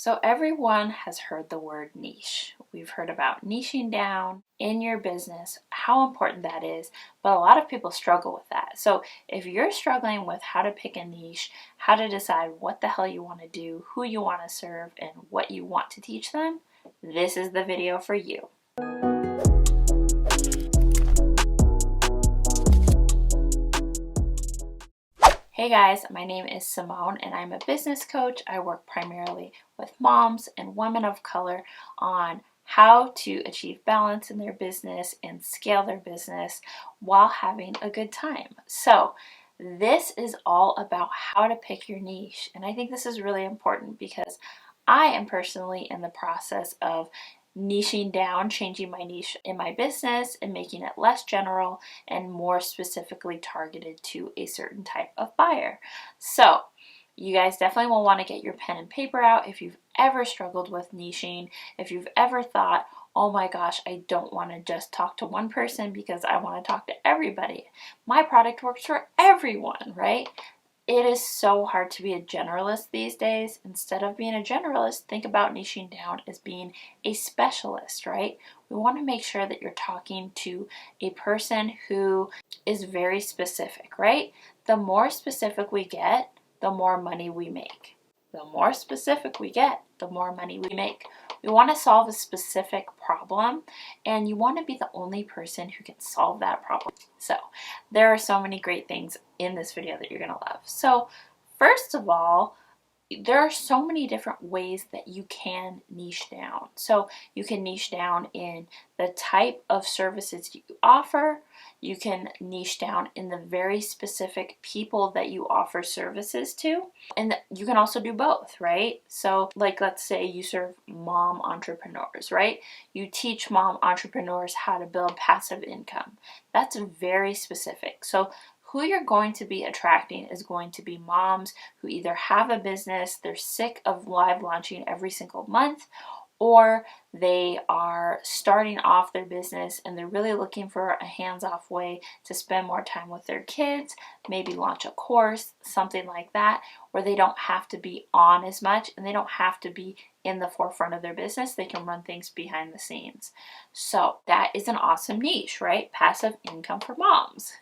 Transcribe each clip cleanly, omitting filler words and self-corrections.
So everyone has heard the word niche. We've heard about niching down in your business, how important that is, but a lot of people struggle with that. So if you're struggling with how to pick a niche, how to decide what the hell you want to do, who you want to serve, and what you want to teach them, this is the video for you. Hey guys, my name is Simone and I'm a business coach. I work primarily with moms and women of color on how to achieve balance in their business and scale their business while having a good time. So this is all about how to pick your niche, and I think this is really important because I am personally in the process of niching down, changing my niche in my business and making it less general and more specifically targeted to a certain type of buyer. So you guys definitely will want to get your pen and paper out if you've ever struggled with niching, if you've ever thought, oh my gosh, I don't want to just talk to one person because I want to talk to everybody. My product works for everyone, right? It is so hard to be a generalist these days. Instead of being a generalist, think about niching down as being a specialist, right? We want to make sure that you're talking to a person who is very specific, right? The more specific we get, the more money we make. The more specific we get, the more money we make. We want to solve a specific problem, and you want to be the only person who can solve that problem. So there are so many great things in this video that you're going to love. So first of all, there are so many different ways that you can niche down. So you can niche down in the type of services you offer. You can niche down in the very specific people that you offer services to. And you can also do both, right? So like, let's say you serve mom entrepreneurs, right? You teach mom entrepreneurs how to build passive income. That's very specific. So who you're going to be attracting is going to be moms who either have a business, they're sick of live launching every single month, or they are starting off their business and they're really looking for a hands-off way to spend more time with their kids, maybe launch a course, something like that, where they don't have to be on as much and they don't have to be in the forefront of their business. They can run things behind the scenes. So that is an awesome niche, right? Passive income for moms,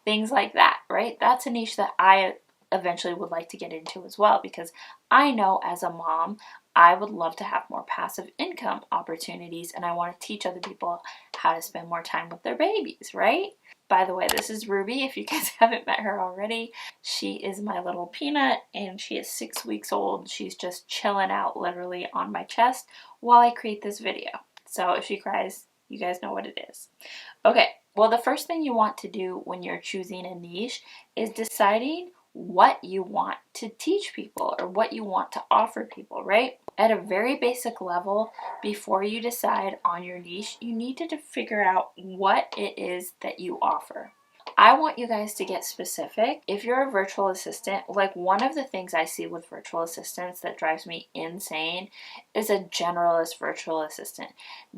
things like that, right? That's a niche that I eventually would like to get into as well, because I know as a mom, I would love to have more passive income opportunities, and I want to teach other people how to spend more time with their babies, right? By the way, this is Ruby. If you guys haven't met her already, she is my little peanut and she is 6 weeks old. She's just chilling out literally on my chest while I create this video. So if she cries, you guys know what it is. Okay, well, the first thing you want to do when you're choosing a niche is deciding what you want to teach people or what you want to offer people, right? At a very basic level, before you decide on your niche, you need to figure out what it is that you offer. I want you guys to get specific. If you're a virtual assistant, like, one of the things I see with virtual assistants that drives me insane is a generalist virtual assistant.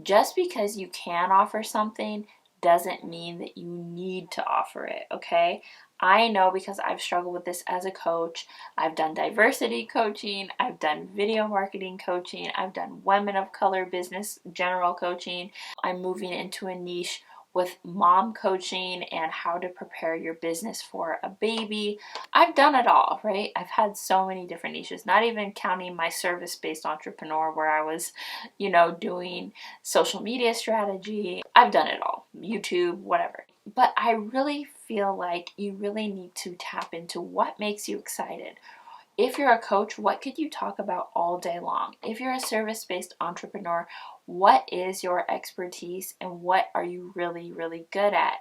Just because you can offer something doesn't mean that you need to offer it, okay? I know, because I've struggled with this as a coach. I've done diversity coaching, I've done video marketing coaching, I've done women of color business general coaching. I'm moving into a niche with mom coaching and how to prepare your business for a baby. I've done it all, right? I've had so many different niches, not even counting my service-based entrepreneur where I was, doing social media strategy. I've done it all, YouTube, whatever. But I really feel like you really need to tap into what makes you excited. If you're a coach, what could you talk about all day long? If you're a service-based entrepreneur, what is your expertise and what are you really, really good at?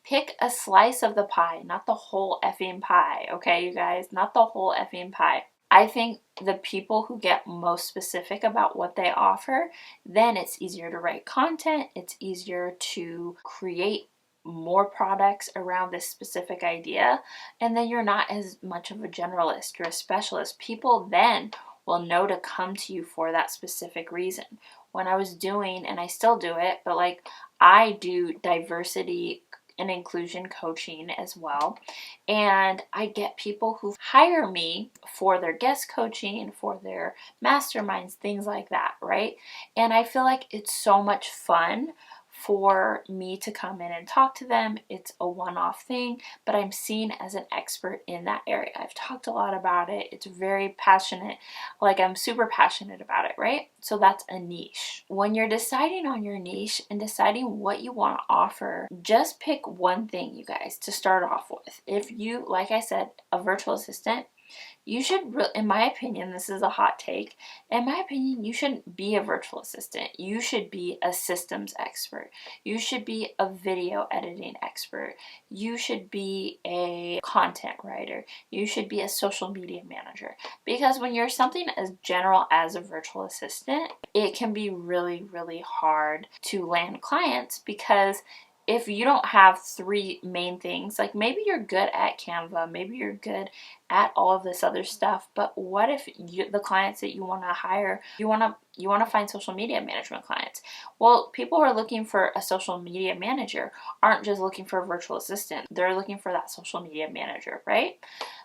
Pick a slice of the pie, not the whole effing pie, okay, you guys? Not the whole effing pie. I think the people who get most specific about what they offer, then it's easier to write content, it's easier to create more products around this specific idea, and then you're not as much of a generalist, you're a specialist. People then will know to come to you for that specific reason. When I was doing, and I still do it, but like, I do diversity and inclusion coaching as well. And I get people who hire me for their guest coaching, for their masterminds, things like that, right? And I feel like it's so much fun for me to come in and talk to them. It's a one-off thing, but I'm seen as an expert in that area. I've talked a lot about it. It's very passionate. Like, I'm super passionate about it, right? So that's a niche. When you're deciding on your niche and deciding what you want to offer, just pick one thing, you guys, to start off with. If you, like I said, a virtual assistant, you should, in my opinion, this is a hot take, in my opinion, you shouldn't be a virtual assistant. You should be a systems expert. You should be a video editing expert. You should be a content writer. You should be a social media manager. Because when you're something as general as a virtual assistant, it can be really, really hard to land clients, because if you don't have three main things, like maybe you're good at Canva, maybe you're good at all of this other stuff, but what if the clients that you want to hire, you want to find social media management clients? Well, people who are looking for a social media manager aren't just looking for a virtual assistant. They're looking for that social media manager, right?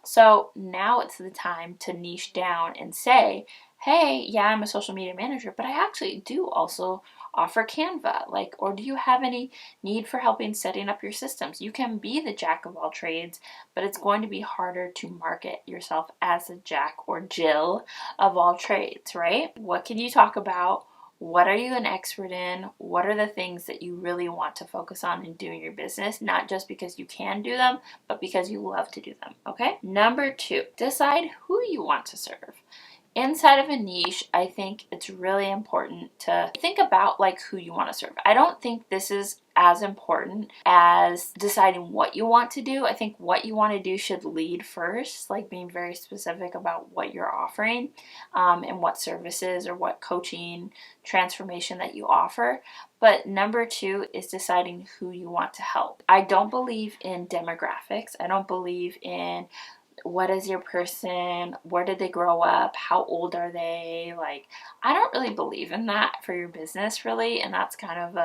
So now it's the time to niche down and say, hey, yeah, I'm a social media manager, but I actually do also offer Canva. Like, or do you have any need for helping setting up your systems? You can be the jack of all trades, but it's going to be harder to market yourself as a Jack or Jill of all trades, right? What can you talk about? What are you an expert in? What are the things that you really want to focus on in doing your business? Not just because you can do them, but because you love to do them, okay? Number 2, decide who you want to serve. Inside of a niche, I think it's really important to think about like who you want to serve. I don't think this is as important as deciding what you want to do. I think what you want to do should lead first, like being very specific about what you're offering, and what services or what coaching transformation that you offer. But number 2 is deciding who you want to help. I don't believe in demographics. I don't believe in what is your person, where did they grow up, how old are they. Like, I don't really believe in that for your business, really, and that's kind of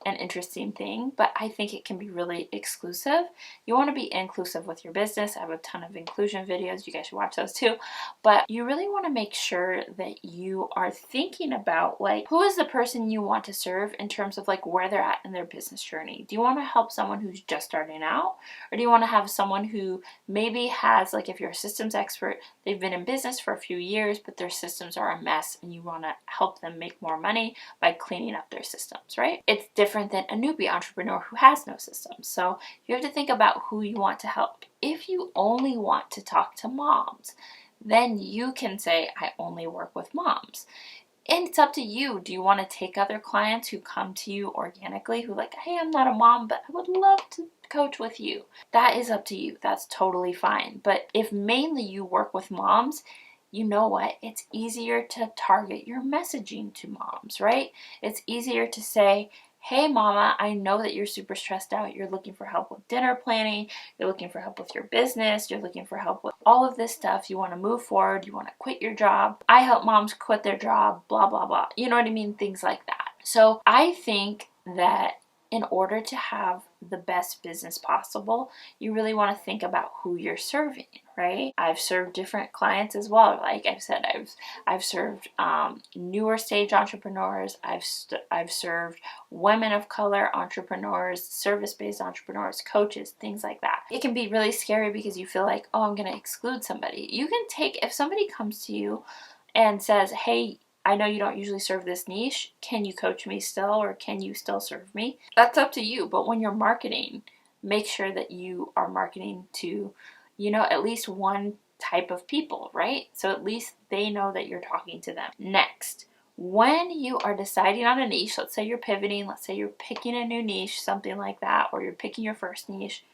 an interesting thing, but I think it can be really exclusive. You want to be inclusive with your business. I have a ton of inclusion videos. You guys should watch those too. But you really want to make sure that you are thinking about like who is the person you want to serve in terms of like where they're at in their business journey. Do you want to help someone who's just starting out, or do you want to have someone who maybe has, like, if you're a systems expert, they've been in business for a few years, but their systems are a mess and you want to help them make more money by cleaning up their systems, right? It's different than a newbie entrepreneur who has no systems. So you have to think about who you want to help. If you only want to talk to moms, then you can say, I only work with moms. And it's up to you. Do you want to take other clients who come to you organically, who like, hey, I'm not a mom, but I would love to coach with you? That is up to you. That's totally fine. But if mainly you work with moms, you know what? It's easier to target your messaging to moms, right? It's easier to say, hey mama, I know that you're super stressed out. You're looking for help with dinner planning. You're looking for help with your business. You're looking for help with all of this stuff. You want to move forward. You want to quit your job. I help moms quit their job, blah, blah, blah. You know what I mean? Things like that. So I think that in order to have the best business possible, you really want to think about who you're serving, right? I've served different clients as well. Like I've said, I've served newer stage entrepreneurs. I've served women of color entrepreneurs, service-based entrepreneurs, coaches, things like that. It can be really scary because you feel like, oh, I'm going to exclude somebody. You can take, if somebody comes to you and says, hey, I know you don't usually serve this niche. Can you coach me still, or can you still serve me? That's up to you. But when you're marketing, make sure that you are marketing to, at least one type of people, right? So at least they know that you're talking to them. Next, when you are deciding on a niche, let's say you're pivoting, let's say you're picking a new niche, something like that, or you're picking your first niche,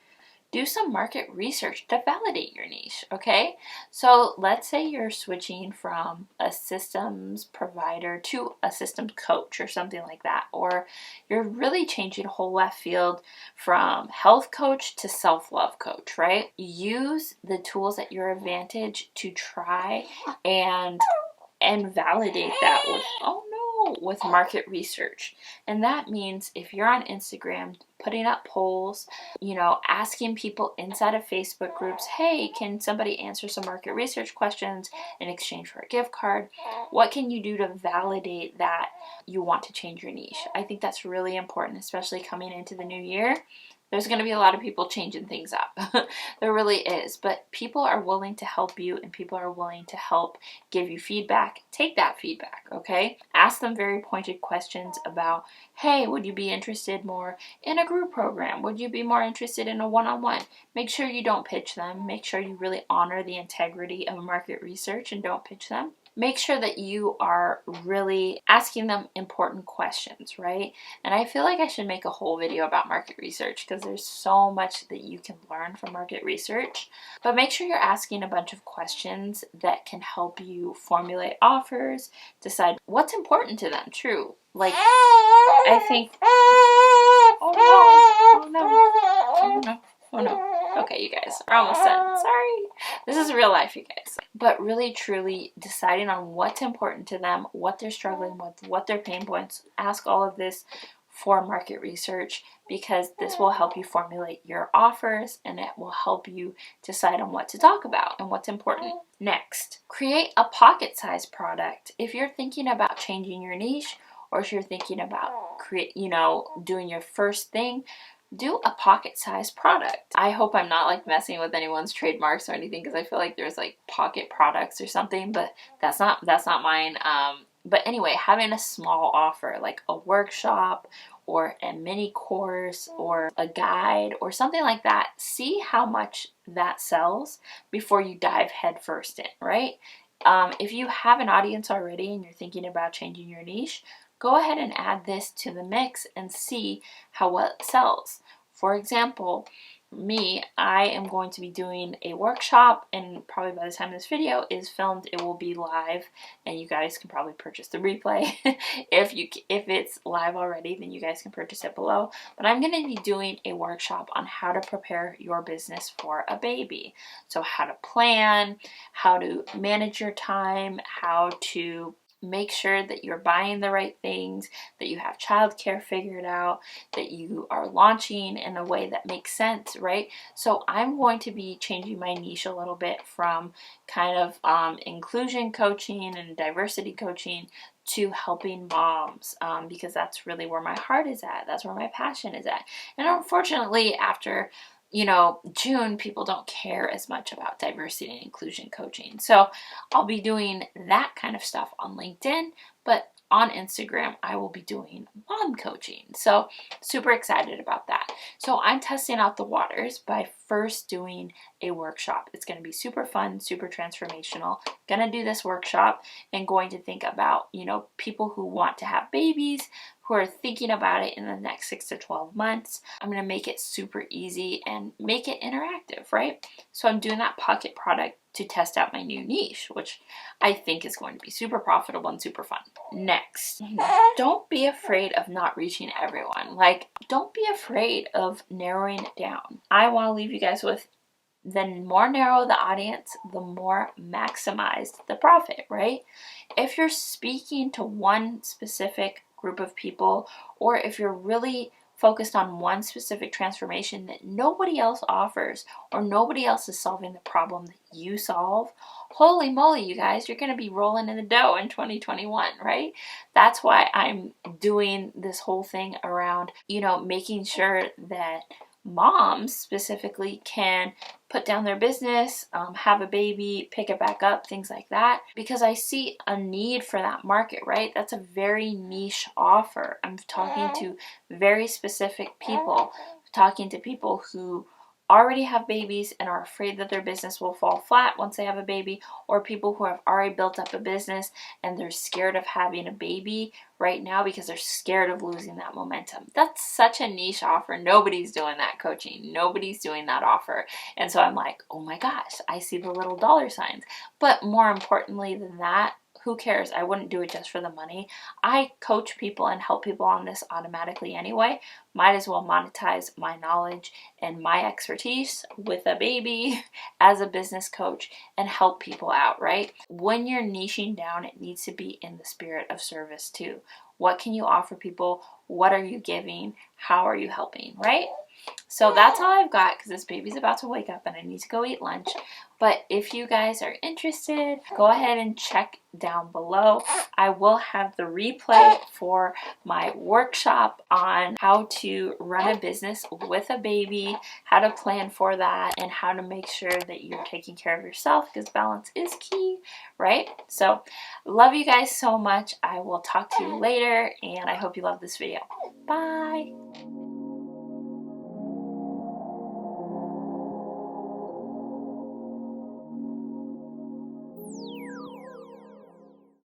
do some market research to validate your niche, okay? So let's say you're switching from a systems provider to a systems coach or something like that, or you're really changing whole left field from health coach to self-love coach, right? Use the tools at your advantage to try and validate that with, oh helpful with market research. And that means if you're on Instagram putting up polls, asking people inside of Facebook groups, hey, can somebody answer some market research questions in exchange for a gift card? What can you do to validate that you want to change your niche? I think that's really important, especially coming into the new year. There's going to be a lot of people changing things up. There really is. But people are willing to help you, and people are willing to help give you feedback. Take that feedback, okay? Ask them very pointed questions about, hey, would you be interested more in a group program? Would you be more interested in a one-on-one? Make sure you don't pitch them. Make sure you really honor the integrity of market research and don't pitch them. Make sure that you are really asking them important questions, right? And I feel like I should make a whole video about market research because there's so much that you can learn from market research. But make sure you're asking a bunch of questions that can help you formulate offers, decide what's important to them, true. Like, I think, oh no, oh no, oh no. Okay, you guys, we're almost done. Sorry. This is real life, you guys. But really, truly deciding on what's important to them, what they're struggling with, what their pain points. Ask all of this for market research because this will help you formulate your offers and it will help you decide on what to talk about and what's important. Next, create a pocket-sized product. If you're thinking about changing your niche or if you're thinking about doing your first thing, do a pocket-sized product. I hope I'm not like messing with anyone's trademarks or anything because I feel like there's like pocket products or something, but that's not mine. But anyway, having a small offer like a workshop or a mini course or a guide or something like that, see how much that sells before you dive headfirst in, right? If you have an audience already and you're thinking about changing your niche, go ahead and add this to the mix and see how well it sells. For example, me, I am going to be doing a workshop, and probably by the time this video is filmed, it will be live, and you guys can probably purchase the replay. If it's live already, then you guys can purchase it below. But I'm going to be doing a workshop on how to prepare your business for a baby. So how to plan, how to manage your time, how to make sure that you're buying the right things, that you have childcare figured out, that you are launching in a way that makes sense, right? So I'm going to be changing my niche a little bit from kind of inclusion coaching and diversity coaching to helping moms because that's really where my heart is at. That's where my passion is at. And unfortunately, after June, people don't care as much about diversity and inclusion coaching. So I'll be doing that kind of stuff on LinkedIn, but on Instagram, I will be doing mom coaching. So super excited about that. So I'm testing out the waters by first doing a workshop. It's going to be super fun, super transformational. Going to do this workshop and going to think about, people who want to have babies, who are thinking about it in the next 6 to 12 months. I'm going to make it super easy and make it interactive, right? So I'm doing that pocket product to test out my new niche, which I think is going to be super profitable and super fun. Next, don't be afraid of not reaching everyone. Don't be afraid of narrowing it down. I want to leave you guys with, the more narrow the audience, the more maximized the profit, right? If you're speaking to one specific group of people, or if you're really focused on one specific transformation that nobody else offers or nobody else is solving the problem that you solve, holy moly, you guys, you're going to be rolling in the dough in 2021, right? That's why I'm doing this whole thing around, making sure that moms specifically can put down their business, have a baby, pick it back up, things like that, because I see a need for that market, right? That's a very niche offer. I'm talking to very specific people, talking to people who already have babies and are afraid that their business will fall flat once they have a baby, or people who have already built up a business and they're scared of having a baby right now because they're scared of losing that momentum. That's such a niche offer. Nobody's doing that coaching. Nobody's doing that offer. And so I'm like, oh my gosh, I see the little dollar signs. But more importantly than that, who cares? I wouldn't do it just for the money. I coach people and help people on this automatically anyway. Might as well monetize my knowledge and my expertise with a baby as a business coach and help people out, right? When you're niching down, it needs to be in the spirit of service too. What can you offer people? What are you giving? How are you helping, right? So that's all I've got because this baby's about to wake up and I need to go eat lunch. But if you guys are interested, go ahead and check down below. I will have the replay for my workshop on how to run a business with a baby, how to plan for that, and how to make sure that you're taking care of yourself because balance is key, right? So love you guys so much. I will talk to you later and I hope you love this video. Bye.